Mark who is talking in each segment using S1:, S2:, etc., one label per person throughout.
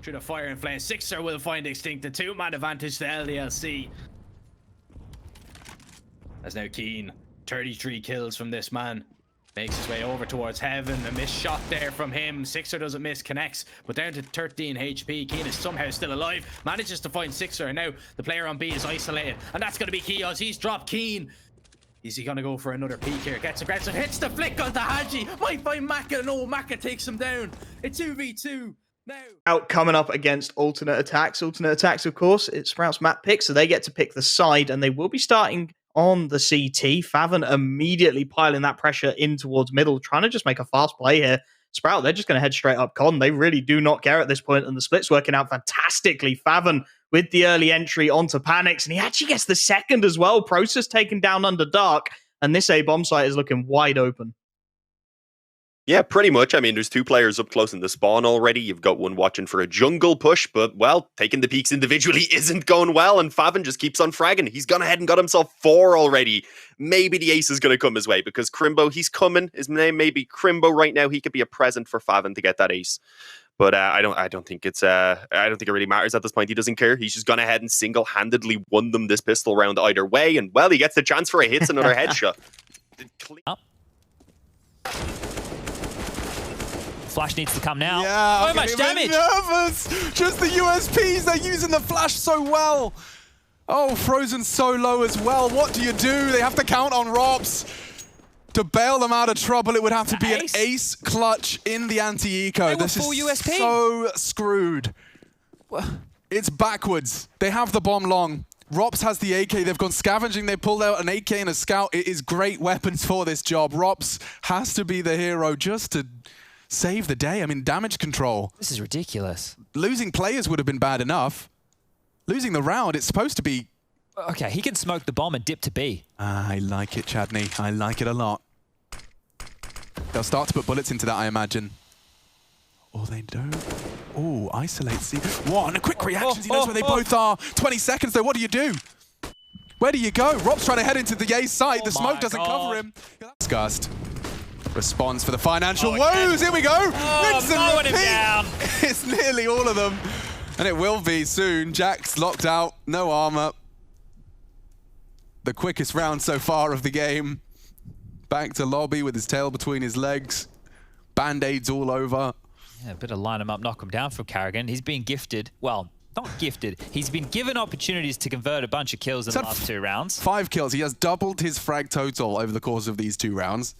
S1: through the fire and flame. Sixer will find Extinct. The 2-man advantage to LDLC. As now Keen, 33 kills from this man. Makes his way over towards Heaven. A missed shot there from him. Sixer doesn't miss, connects, but down to 13 HP. Keen is somehow still alive. Manages to find Sixer, and now the player on B is isolated. And that's going to be Kios. He's dropped Keen. Is he going to go for another peek here? Gets aggressive, hits the flick onto Haji. Might find Maka. No, Maka takes him down. It's 2v2 now.
S2: Out coming up against alternate attacks. Alternate attacks, of course, it's Sprout's map pick, so they get to pick the side, and they will be starting on the CT. Faven immediately piling that pressure in towards middle, trying to just make a fast play here. Sprout, they're just going to head straight up con. They really do not care at this point, and the split's working out fantastically. Faven with the early entry onto Panics, and he actually gets the second as well. Process taken down under Dark, and this A bomb site is looking wide open.
S3: Yeah, pretty much. I mean, there's 2 players up close in the spawn already. You've got one watching for a jungle push, but, well, taking the peaks individually isn't going well, and Faven just keeps on fragging. He's gone ahead and got himself 4 already. Maybe the ace is going to come his way, because Crimbo, he's coming. His name may be Crimbo right now. He could be a present for Faven to get that ace. But I don't think it really matters at this point. He doesn't care. He's just gone ahead and single-handedly won them this pistol round either way, and, well, he gets the chance for a hits another headshot.
S4: Flash needs to come now.
S5: Yeah,
S4: so much damage.
S5: Nervous. Just the USPs. They're using the flash so well. Oh, Frozen so low as well. What do? They have to count on Robs. To bail them out of trouble, it would have to be an ace clutch in the anti-eco. This is
S4: USP.
S5: So screwed. It's backwards. They have the bomb long. Rops has the AK. They've gone scavenging. They pulled out an AK and a scout. It is great weapons for this job. Rops has to be the hero just to save the day. I mean, damage control.
S4: This is ridiculous.
S5: Losing players would have been bad enough. Losing the round, it's supposed to be...
S4: Okay, he can smoke the bomb and dip to B. I
S5: like it, Chadney. I like it a lot. They'll start to put bullets into that, I imagine. Or they don't. Oh, isolate C. What? And a quick reaction. He knows where they both are. 20 seconds, though. What do? Where do you go? Rob's trying to head into the A site. The smoke doesn't cover him. Disgust. Response for the financial woes. Here we go. Rinse and repeat.
S4: Down.
S5: It's nearly all of them. And it will be soon. Jack's locked out. No armor. The quickest round so far of the game. Back to lobby with his tail between his legs. Band-aids all over.
S4: Yeah, a bit of line him up, knock him down from Karrigan. He's been gifted. Well, not gifted. He's been given opportunities to convert a bunch of kills in the last 2 rounds.
S5: 5 kills. He has doubled his frag total over the course of these 2 rounds.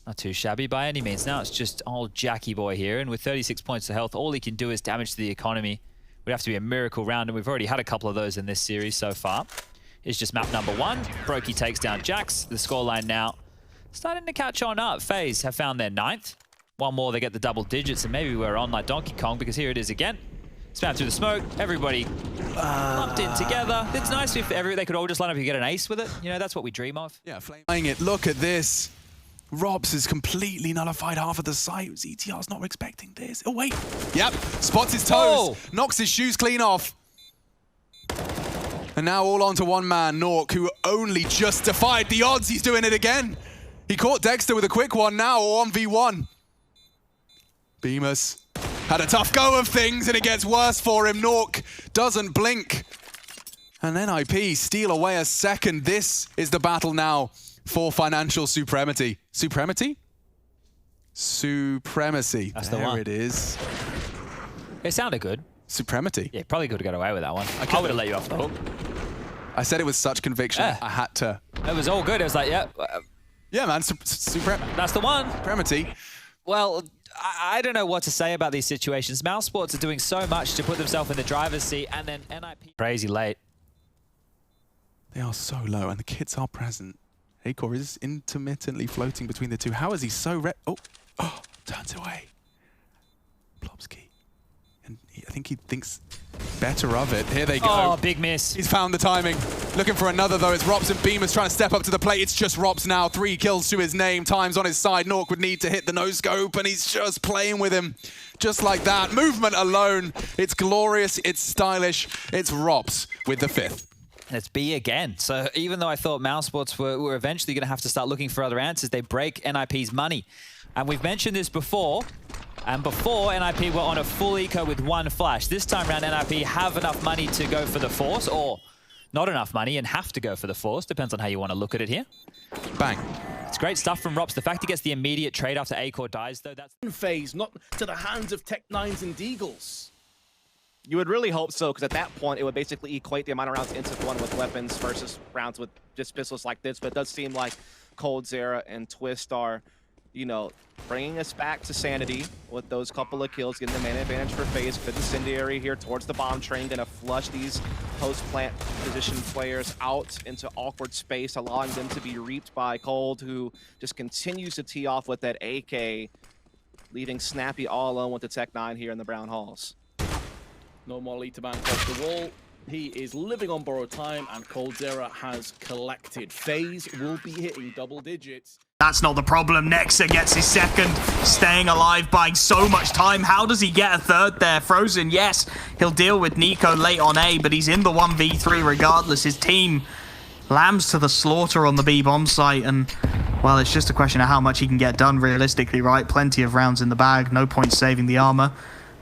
S4: Not too shabby by any means. Now it's just old Jackie boy here, and with 36 points of health, all he can do is damage to the economy. Would have to be a miracle round, and we've already had a couple of those in this series so far. It's just map number 1. Broky takes down Jax. The scoreline now starting to catch on up. FaZe have found their 9th. One more, they get the double digits, and maybe we're on like Donkey Kong, because here it is again. Spam through the smoke, everybody lumped in together. It's nice if they could all just line up and get an ace with it. You know, that's what we dream of.
S5: Yeah, flaming it. Look at this. Robs has completely nullified half of the site. ZTR's not expecting this. Oh, wait. Yep. Spots his toes. Knocks his shoes clean off. And now all onto one man, Nork, who only just defied the odds. He's doing it again. He caught Dexter with a quick one now, 1v1. Bemis had a tough go of things, and it gets worse for him. Nork doesn't blink. And then NiP steal away a second. This is the battle now for financial supremacy. Supremacy? Supremacy.
S4: That's the one.
S5: There it is.
S4: It sounded good.
S5: Supremacy.
S4: Yeah, probably could have got away with that one. I would have let you off the hook.
S5: I said it with such conviction, I had to.
S4: It was all good. It was like, yeah.
S5: Yeah, man. Supremacy.
S4: That's the one.
S5: Supremacy.
S4: Well, I don't know what to say about these situations. Mousesports are doing so much to put themselves in the driver's seat, and then NiP crazy late.
S5: They are so low, and the kids are present. Acor is intermittently floating between the two. How is he so turns away. Plopsky. And I think he thinks better of it. Here they go.
S4: Oh, big miss.
S5: He's found the timing. Looking for another, though. It's Rops and Bemis trying to step up to the plate. It's just Rops now. 3 kills to his name. Time's on his side. Nork would need to hit the no-scope, and he's just playing with him. Just like that. Movement alone. It's glorious. It's stylish. It's Rops with the 5th.
S4: It's B again. So even though I thought Mousesports were eventually going to have to start looking for other answers, they break NiP's money. And we've mentioned this before. And before, NiP were on a full eco with 1 flash. This time around, NiP have enough money to go for the Force, or not enough money and have to go for the Force. Depends on how you want to look at it here.
S5: Bang.
S4: It's great stuff from Rops. The fact he gets the immediate trade after A-Core dies, though, that's...
S6: Phase, not to the hands of Tech9s and Deagles.
S7: You would really hope so, because at that point, it would basically equate the amount of rounds Instant won with weapons versus rounds with just pistols like this. But it does seem like Coldzera and Twistzz are, you know, bringing us back to sanity with those couple of kills, getting the man advantage for FaZe. Good incendiary here towards the bomb train, gonna flush these post-plant position players out into awkward space, allowing them to be reaped by Cold, who just continues to tee off with that AK, leaving Snappy all alone with the Tech9 here in the Brown Halls.
S6: No more Litaban across the wall. He is living on borrowed time, and Coldzera has collected. FaZe will be hitting double digits.
S2: That's not the problem. Nexa gets his second, staying alive, buying so much time. How does he get a third there? Frozen, yes, he'll deal with NiKo late on A, but he's in the 1v3 regardless. His team lambs to the slaughter on the B bomb site, and, well, it's just a question of how much he can get done realistically, right? Plenty of rounds in the bag, no point saving the armor.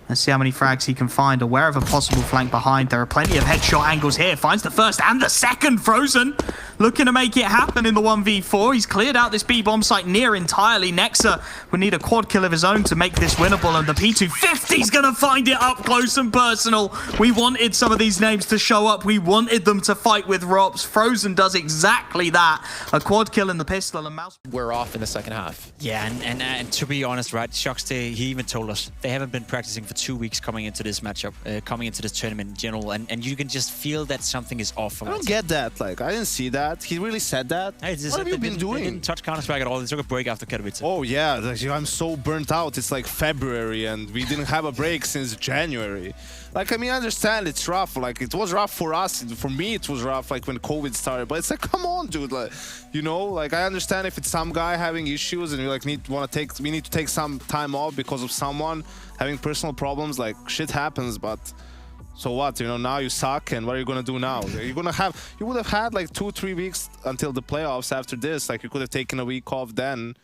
S2: Let's see how many frags he can find, aware of a possible flank behind. There are plenty of headshot angles here. Finds the first and the second. Frozen looking to make it happen in the 1v4. He's cleared out this B-bomb site near entirely. Nexa would need a quad kill of his own to make this winnable, and the P250's going to find it up close and personal. We wanted some of these names to show up. We wanted them to fight with Rops. Frozen does exactly that. A quad kill in the pistol, and Mouse...
S8: We're off in the second half.
S9: Yeah, and to be honest, right, Shox, he even told us they haven't been practicing for 2 weeks coming into this matchup, coming into this tournament in general, and you can just feel that something is off.
S10: I don't get that. Like, I didn't see that. He really said that.
S9: Hey,
S10: what have you been doing?
S9: They didn't touch Counter-Strike at all. They took a break after Katowice.
S10: Oh, yeah. Like, I'm so burnt out. It's like February, and we didn't have a break since January. Like, I mean, I understand it's rough. Like, it was rough for us. For me, it was rough, like, when COVID started. But it's like, come on, dude. Like, you know, like, I understand if it's some guy having issues and we, like, we need to take some time off because of someone having personal problems. Like, shit happens, but so what? You know, now you suck, and what are you gonna do now? You would have had like 2-3 weeks until the playoffs after this. Like, you could have taken a week off then.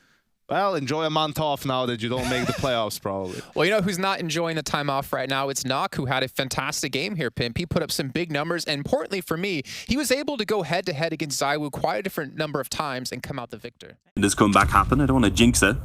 S10: Well, enjoy a month off now that you don't make the playoffs, probably.
S8: Well, you know who's not enjoying the time off right now? It's Nok, who had a fantastic game here, Pimp. He put up some big numbers, and importantly for me, he was able to go head-to-head against ZywOo quite a different number of times and come out the victor.
S11: Does comeback happen? I don't want to jinx it.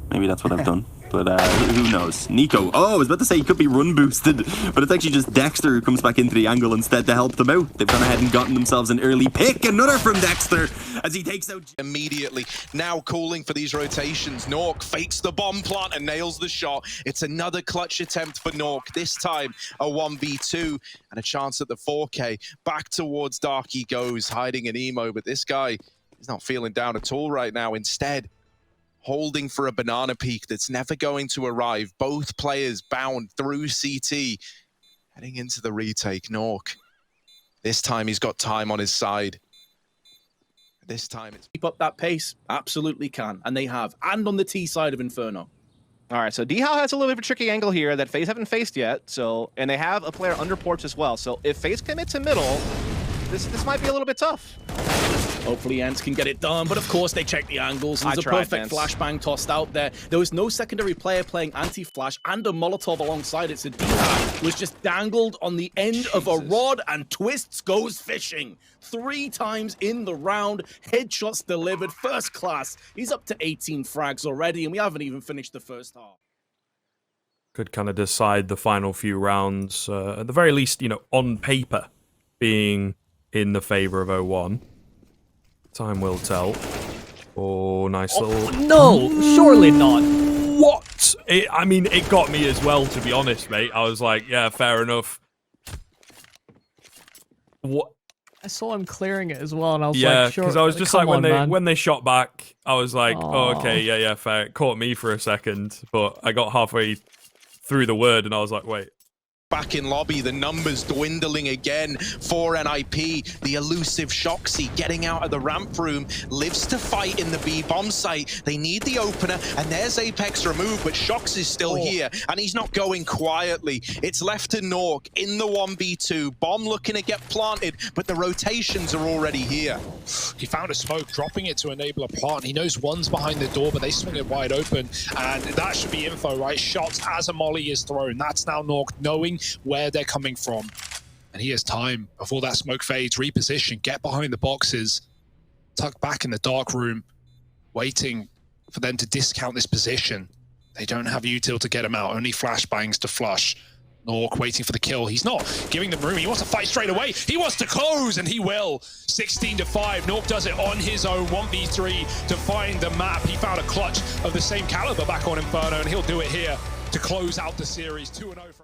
S11: Maybe that's what I've done. But who knows? NiKo. Oh, I was about to say he could be run boosted, but it's actually just Dexter who comes back into the angle instead to help them out. They've gone ahead and gotten themselves an early pick. Another from Dexter as he takes out...
S12: Immediately, now calling for these rotations. Nork fakes the bomb plant and nails the shot. It's another clutch attempt for Nork. This time, a 1v2 and a chance at the 4K. Back towards Dark he goes, hiding an emo, but this guy is not feeling down at all right now. Instead, holding for a banana peak that's never going to arrive. Both players bound through CT. Heading into the retake, Nork. This time he's got time on his side. This time it's...
S6: Keep up that pace, absolutely can, and they have. And on the T side of Inferno.
S7: All right, so D-How has a little bit of a tricky angle here that FaZe haven't faced yet. So, and they have a player under porch as well. So if FaZe commit to middle, this might be a little bit tough.
S6: Hopefully Ents can get it done, but of course they check the angles. There's a perfect flashbang tossed out there. There was no secondary player playing anti-flash and a Molotov alongside it, so D-How was just dangled on the end of a rod, and Twistzz goes fishing. 3 times in the round, headshots delivered, first class. He's up to 18 frags already, and we haven't even finished the first half.
S13: Could kind of decide the final few rounds, at the very least, you know, on paper, being in the favor of 0-1. Time will tell. Oh, nice little...
S14: No, surely not.
S13: What? I mean, it got me as well, to be honest, mate. I was like, yeah, fair enough. What?
S14: I saw him clearing it as well, and I was
S13: yeah,
S14: like, sure.
S13: because I was just like, when they shot back, I was like,
S14: Aww.
S13: oh, okay, yeah, fair. It caught me for a second, but I got halfway through the word, and I was like, wait.
S12: back in lobby, the numbers dwindling again for NIP. The elusive Shoxy getting out of the ramp room, lives to fight in the B bomb site. They need the opener, and there's Apex removed, but Shoxy's still here, and he's not going quietly. It's left to Nork in the 1v2. Bomb looking to get planted, but the rotations are already here.
S15: He found a smoke, dropping it to enable a plant. He knows one's behind the door, but they swing it wide open, and that should be info, right? Shots as a molly is thrown. That's now Nork knowing where they're coming from. And he has time before that smoke fades, reposition, get behind the boxes, tuck back in the dark room, waiting for them to discount this position. They don't have util to get him out, only flashbangs to flush. Nork waiting for the kill. He's not giving them room. He wants to fight straight away. He wants to close, and he will. 16-5. Nork does it on his own. 1v3 to find the map. He found a clutch of the same caliber back on Inferno, and he'll do it here to close out the series. 2-0.